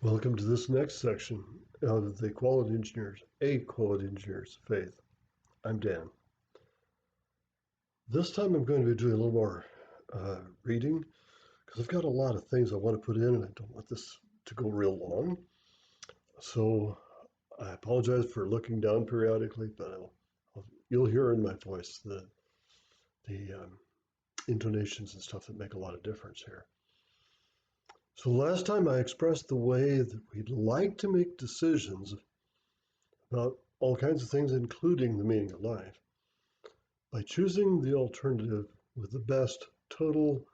Welcome to this next section of the Quality Engineers, a Quality Engineers Faith. I'm Dan. This time I'm going to be doing a little more reading because I've got a lot of things I want to put in and I don't want this to go real long. So I apologize for looking down periodically, but you'll hear in my voice the intonations and stuff that make a lot of difference here. So last time I expressed the way that we'd like to make decisions about all kinds of things, including the meaning of life, by choosing the alternative with the best total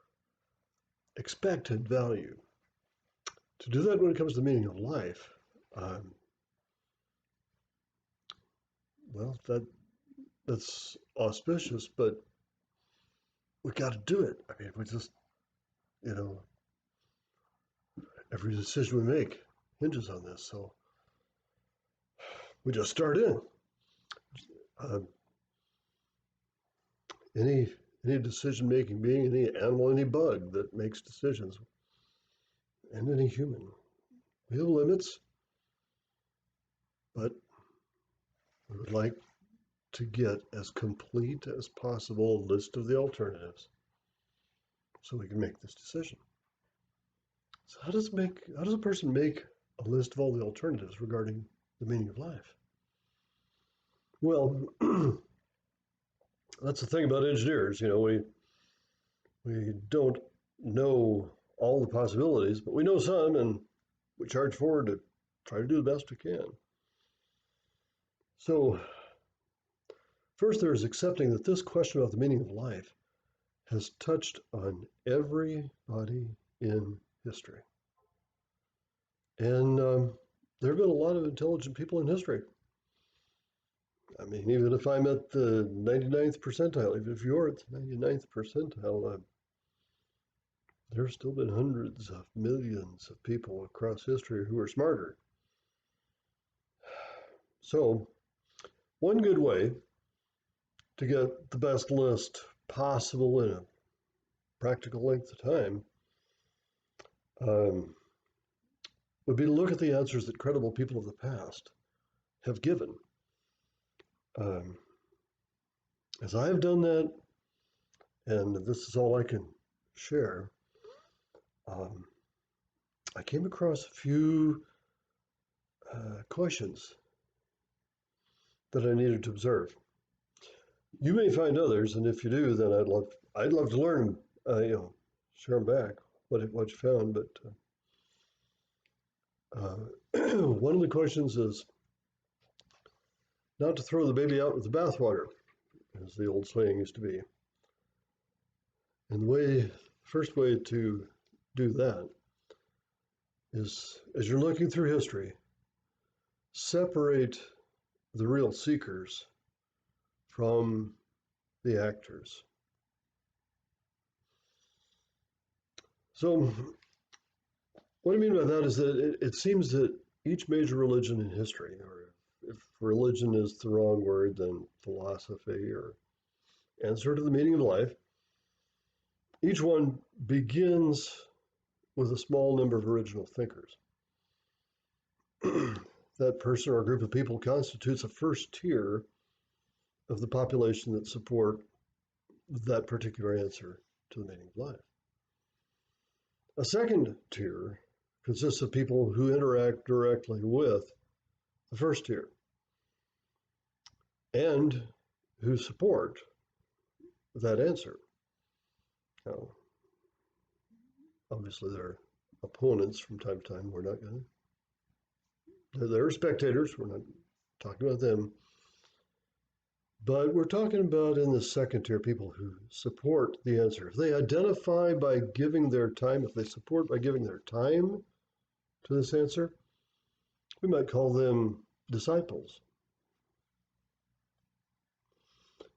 expected value. To do that when it comes to the meaning of life, well, that's auspicious, but we got to do it. I mean, we just, you know, every decision we make hinges on this. So we just start in. Any decision-making being, any animal, any bug that makes decisions, and any human, we have limits, but we would like to get as complete as possible a list of the alternatives so we can make this decision. So how does a person make a list of all the alternatives regarding the meaning of life? Well, that's the thing about engineers. You know, we don't know all the possibilities, but we know some, and we charge forward to try to do the best we can. So first, there is accepting that this question about the meaning of life has touched on everybody in history. And there have been a lot of intelligent people in history. I mean, even if I'm at the 99th percentile, even if you're at the 99th percentile, there's still been hundreds of millions of people across history who are smarter. So one good way to get the best list possible in a practical length of time would be to look at the answers that credible people of the past have given. As I have done that, and this is all I can share, I came across a few questions that I needed to observe. You may find others, and if you do, then I'd love to learn them, share them back, what you found. But one of the questions is not to throw the baby out with the bathwater, as the old saying used to be. And the first way to do that is, as you're looking through history, separate the real seekers from the actors. So what I mean by that is that it seems that each major religion in history, or if religion is the wrong word, then philosophy or answer to the meaning of life, each one begins with a small number of original thinkers. That person or group of people constitutes a first tier of the population that support that particular answer to the meaning of life. A second tier consists of people who interact directly with the first tier and who support that answer. Now, obviously, there are opponents from time to time. We're not going to, they're spectators. We're not talking about them. But we're talking about in the second tier people who support the answer. If they identify by giving their time, if they support by giving their time to this answer, we might call them disciples.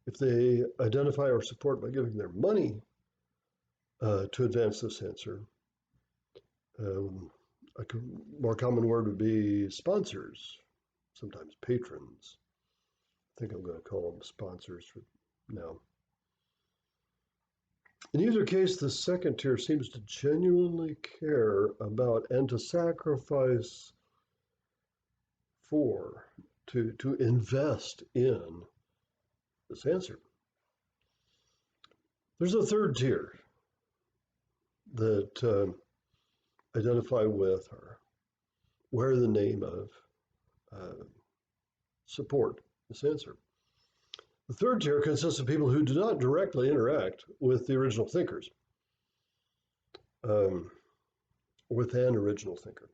If they identify or support by giving their money to advance this answer, a more common word would be sponsors, sometimes patrons. I think I'm going to call them sponsors for now. In either case, the second tier seems to genuinely care about and to sacrifice for, to invest in this answer. There's a third tier that identify with or wear the name of uh, support this answer. The third tier consists of people who do not directly interact with the original thinkers, um, with an original thinker,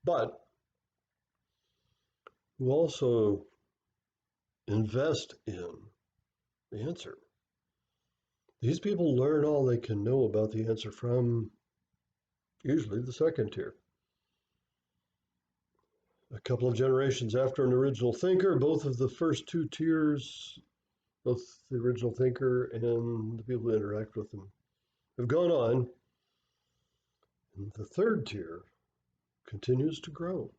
but who also invest in the answer. These people learn all they can know about the answer from usually the second tier. A couple of generations after an original thinker, both of the first two tiers, both the original thinker and the people who interact with them, have gone on. And the third tier continues to grow.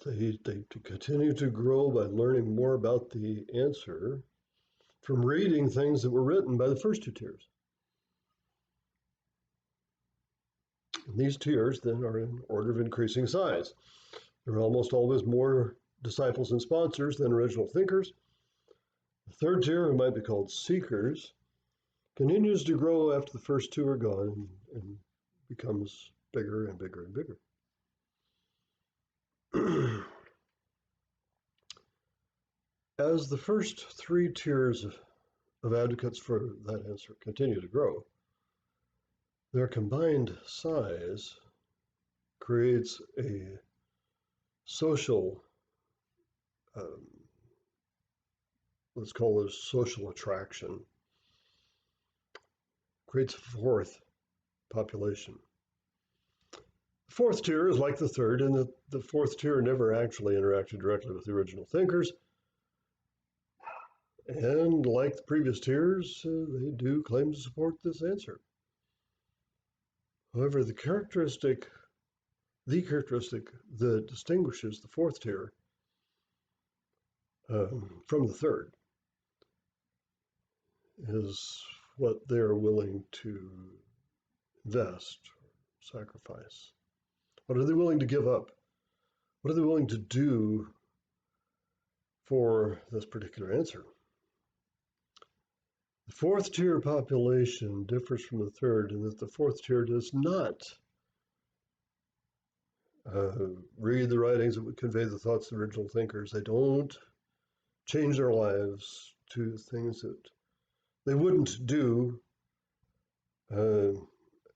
They continue to grow by learning more about the answer from reading things that were written by the first two tiers. And these tiers then are in order of increasing size. There are almost always more disciples and sponsors than original thinkers. The third tier, who might be called seekers, continues to grow after the first two are gone and becomes bigger and bigger and bigger. As the first three tiers of advocates for that answer continue to grow, their combined size creates a social, um, let's call it a social attraction, creates a fourth population. The fourth tier is like the third, in that the fourth tier never actually interacted directly with the original thinkers. And like the previous tiers, they do claim to support this answer. However, the characteristic that distinguishes the fourth tier from the third is what they're willing to invest, sacrifice. What are they willing to give up? What are they willing to do for this particular answer? The fourth tier population differs from the third in that the fourth tier does not read the writings that would convey the thoughts of the original thinkers. They don't change their lives to things that they wouldn't do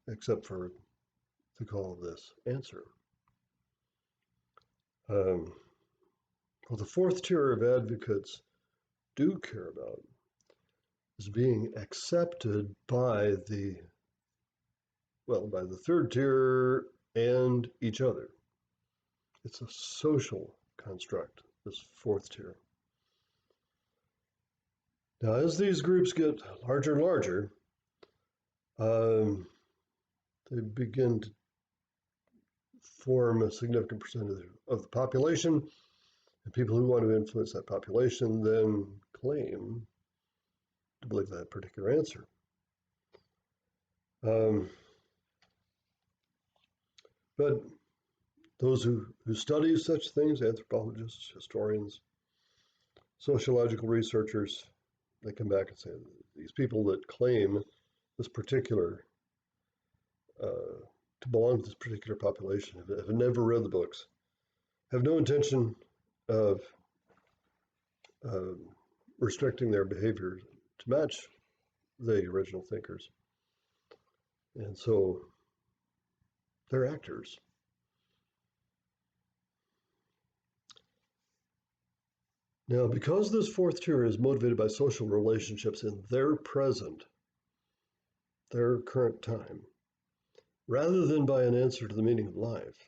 except for the call of this answer. What the fourth tier of advocates do care about is being accepted by the third tier and each other. It's a social construct, this fourth tier. Now, as these groups get larger and larger, they begin to form a significant percentage of the population, and people who want to influence that population then claim to believe that particular answer. But those who study such things, anthropologists, historians, sociological researchers, they come back and say these people that claim this particular, to belong to this particular population have never read the books, have no intention of restricting their behavior to match the original thinkers. And so they're actors. Now, because this fourth tier is motivated by social relationships in their present, their current time, rather than by an answer to the meaning of life,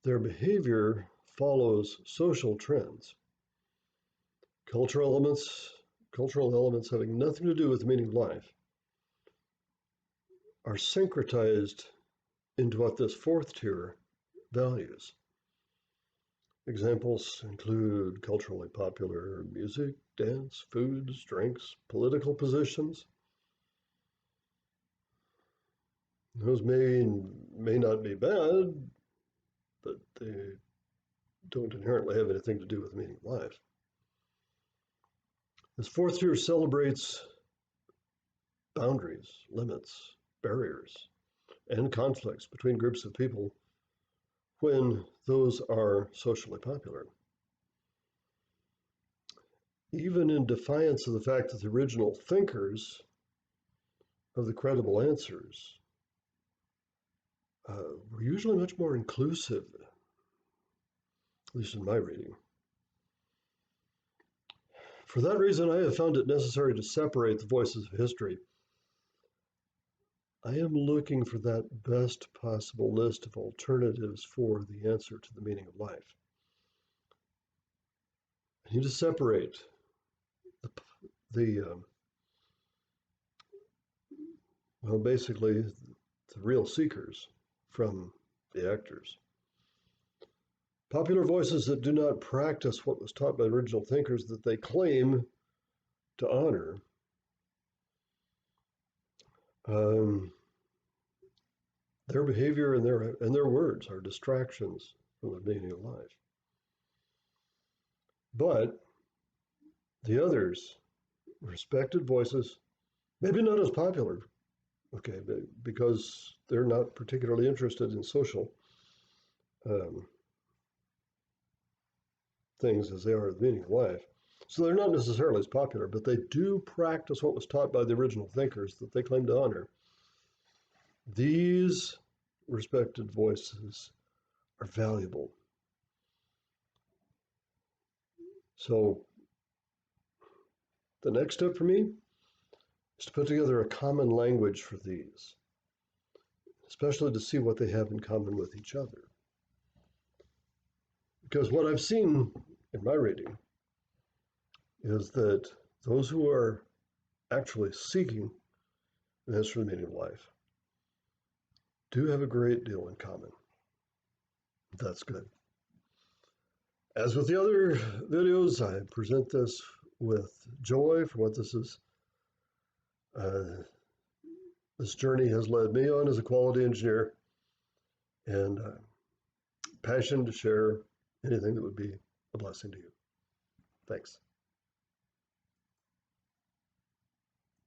their behavior follows social trends. Cultural elements having nothing to do with the meaning of life, are syncretized into what this fourth tier values. Examples include culturally popular music, dance, foods, drinks, political positions. Those may not be bad, but they don't inherently have anything to do with meaning of life. This fourth year celebrates boundaries, limits, barriers, and conflicts between groups of people when those are socially popular. Even in defiance of the fact that the original thinkers of the credible answers were usually much more inclusive, at least in my reading. For that reason, I have found it necessary to separate the voices of history. I am looking for that best possible list of alternatives for the answer to the meaning of life. I need to separate the, the well, basically, the real seekers from the actors. Popular voices that do not practice what was taught by the original thinkers that they claim to honor their behavior and their words are distractions from the meaning of life. But the others, respected voices, maybe not as popular, okay, because they're not particularly interested in social um, things as they are the meaning of life. So they're not necessarily as popular, but they do practice what was taught by the original thinkers that they claim to honor. These respected voices are valuable. So the next step for me is to put together a common language for these, especially to see what they have in common with each other. Because what I've seen in my reading is that those who are actually seeking an answer to the meaning of life do have a great deal in common. That's good. As with the other videos, I present this with joy for what this journey has led me on as a quality engineer, and passion to share anything that would be a blessing to you. Thanks.